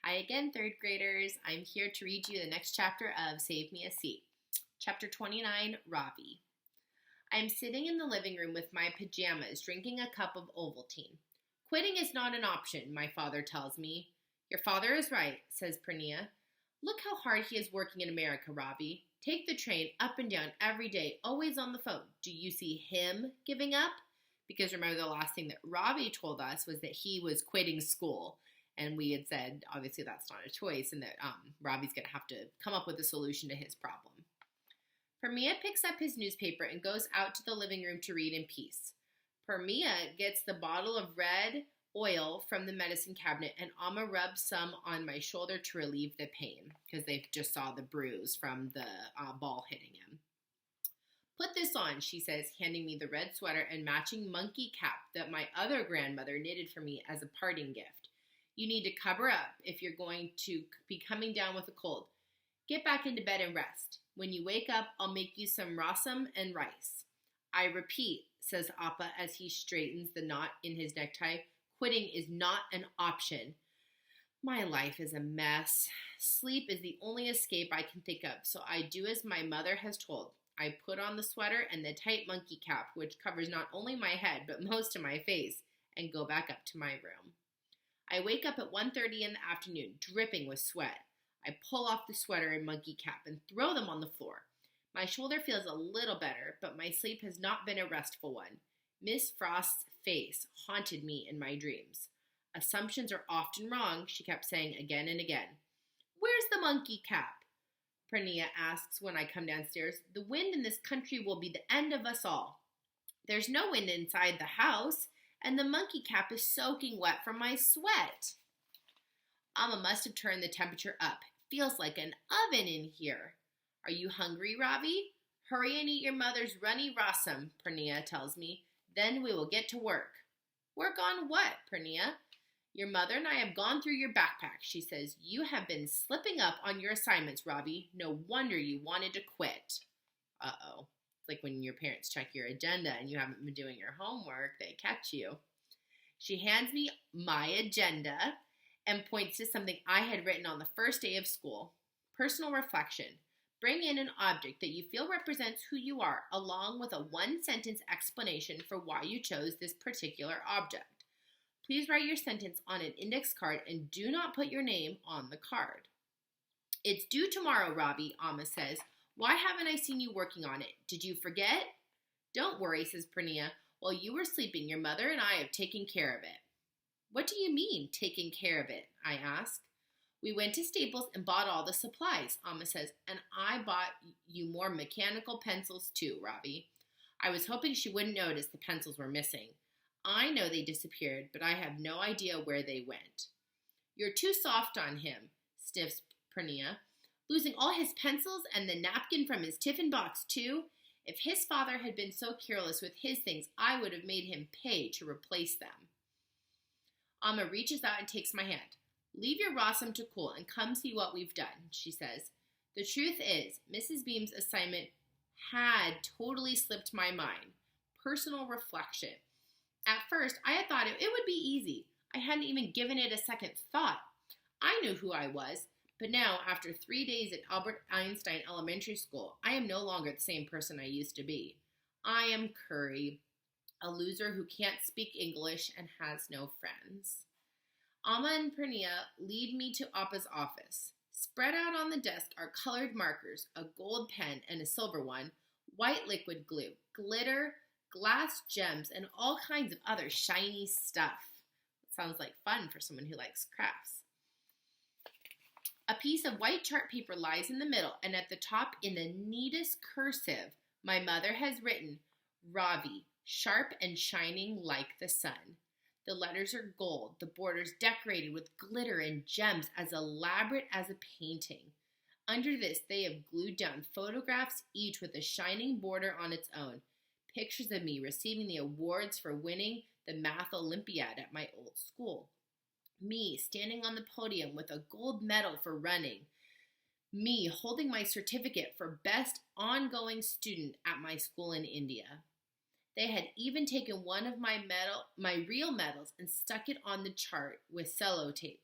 Hi again, third graders. I'm here to read you the next chapter of Save Me a Seat. Chapter 29, Ravi. I'm sitting in the living room with my pajamas, drinking a cup of Ovaltine. Quitting is not an option, my father tells me. Your father is right, says Prania. Look how hard he is working in America, Ravi. Take the train up and down every day, always on the phone. Do you see him giving up? Because remember, the last thing that Ravi told us was that he was quitting school. And we had said, obviously, that's not a choice, and that Ravi's going to have to come up with a solution to his problem. Permia picks up his newspaper and goes out to the living room to read in peace. Permia gets the bottle of red oil from the medicine cabinet, and Amma rubs some on my shoulder to relieve the pain, because they just saw the bruise from the ball hitting him. Put this on, she says, handing me the red sweater and matching monkey cap that my other grandmother knitted for me as a parting gift. You need to cover up if you're going to be coming down with a cold. Get back into bed and rest. When you wake up, I'll make you some rasam and rice. I repeat, says Appa as he straightens the knot in his necktie, quitting is not an option. My life is a mess. Sleep is the only escape I can think of, so I do as my mother has told. I put on the sweater and the tight monkey cap, which covers not only my head, but most of my face, and go back up to my room. I wake up at 1:30 in the afternoon, dripping with sweat. I pull off the sweater and monkey cap and throw them on the floor. My shoulder feels a little better, but my sleep has not been a restful one. Miss Frost's face haunted me in my dreams. Assumptions are often wrong, she kept saying again and again. Where's the monkey cap? Prania asks when I come downstairs. The wind in this country will be the end of us all. There's no wind inside the house, and the monkey cap is soaking wet from my sweat. Amma must have turned the temperature up. It feels like an oven in here. Are you hungry, Ravi? Hurry and eat your mother's runny rasam, Prania tells me. Then we will get to work. Work on what, Prania? Your mother and I have gone through your backpack, she says. You have been slipping up on your assignments, Ravi. No wonder you wanted to quit. Uh-oh. Like when your parents check your agenda and you haven't been doing your homework, they catch you. She hands me my agenda and points to something I had written on the first day of school. Personal reflection. Bring in an object that you feel represents who you are, along with a one-sentence explanation for why you chose this particular object. Please write your sentence on an index card and do not put your name on the card. It's due tomorrow, Ravi, Amma says. Why haven't I seen you working on it? Did you forget? Don't worry, says Prania. While you were sleeping, your mother and I have taken care of it. What do you mean, taking care of it? I ask. We went to Staples and bought all the supplies, Amma says, and I bought you more mechanical pencils too, Ravi. I was hoping she wouldn't notice the pencils were missing. I know they disappeared, but I have no idea where they went. You're too soft on him, sniffs Prania. Losing all his pencils and the napkin from his tiffin box, too? If his father had been so careless with his things, I would have made him pay to replace them. Amma reaches out and takes my hand. Leave your rasam to cool and come see what we've done, she says. The truth is, Mrs. Beam's assignment had totally slipped my mind. Personal reflection. At first, I had thought it would be easy. I hadn't even given it a second thought. I knew who I was. But now, after 3 days at Albert Einstein Elementary School, I am no longer the same person I used to be. I am Curry, a loser who can't speak English and has no friends. Amma and Prania lead me to Appa's office. Spread out on the desk are colored markers, a gold pen and a silver one, white liquid glue, glitter, glass gems, and all kinds of other shiny stuff. It sounds like fun for someone who likes crafts. A piece of white chart paper lies in the middle, and at the top, in the neatest cursive, my mother has written, Ravi, sharp and shining like the sun. The letters are gold, the borders decorated with glitter and gems as elaborate as a painting. Under this, they have glued down photographs, each with a shining border on its own. Pictures of me receiving the awards for winning the Math Olympiad at my old school. Me standing on the podium with a gold medal for running. Me holding my certificate for best ongoing student at my school in India. They had even taken one of my real medals and stuck it on the chart with cello tape.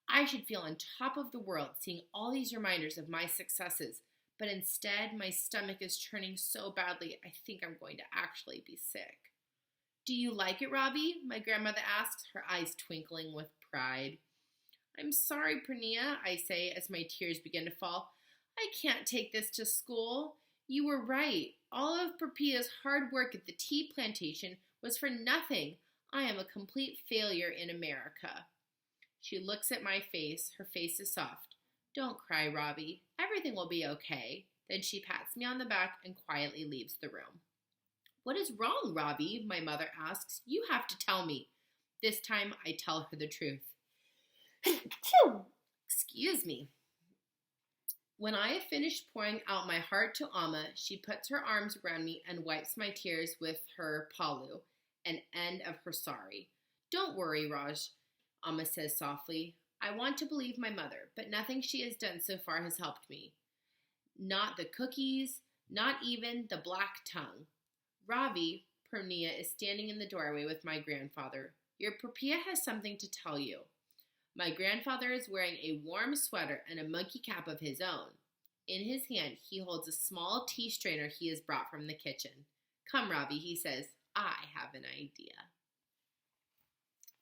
I should feel on top of the world seeing all these reminders of my successes, but instead my stomach is churning so badly I think I'm going to actually be sick. Do you like it, Robbie? My grandmother asks, her eyes twinkling with pride. I'm sorry, Pernia, I say as my tears begin to fall. I can't take this to school. You were right. All of Perpia's hard work at the tea plantation was for nothing. I am a complete failure in America. She looks at my face. Her face is soft. Don't cry, Robbie. Everything will be okay. Then she pats me on the back and quietly leaves the room. What is wrong, Robbie? My mother asks. You have to tell me. This time I tell her the truth. Excuse me. When I have finished pouring out my heart to Amma, she puts her arms around me and wipes my tears with her palu, an end of her sari. Don't worry, Raj, Amma says softly. I want to believe my mother, but nothing she has done so far has helped me. Not the cookies, not even the black tongue. Ravi, Pernia, is standing in the doorway with my grandfather. Your Perpia has something to tell you. My grandfather is wearing a warm sweater and a monkey cap of his own. In his hand, he holds a small tea strainer he has brought from the kitchen. Come, Ravi, he says, I have an idea.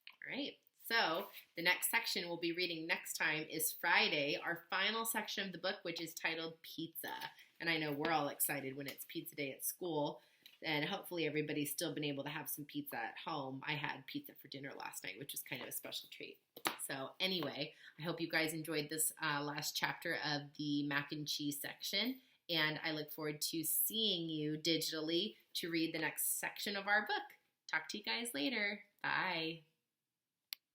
All right, so the next section we'll be reading next time is Friday, our final section of the book, which is titled Pizza. And I know we're all excited when it's pizza day at school. And hopefully everybody's still been able to have some pizza at home. I had pizza for dinner last night, which was kind of a special treat. So anyway, I hope you guys enjoyed this last chapter of the mac and cheese section. And I look forward to seeing you digitally to read the next section of our book. Talk to you guys later. Bye.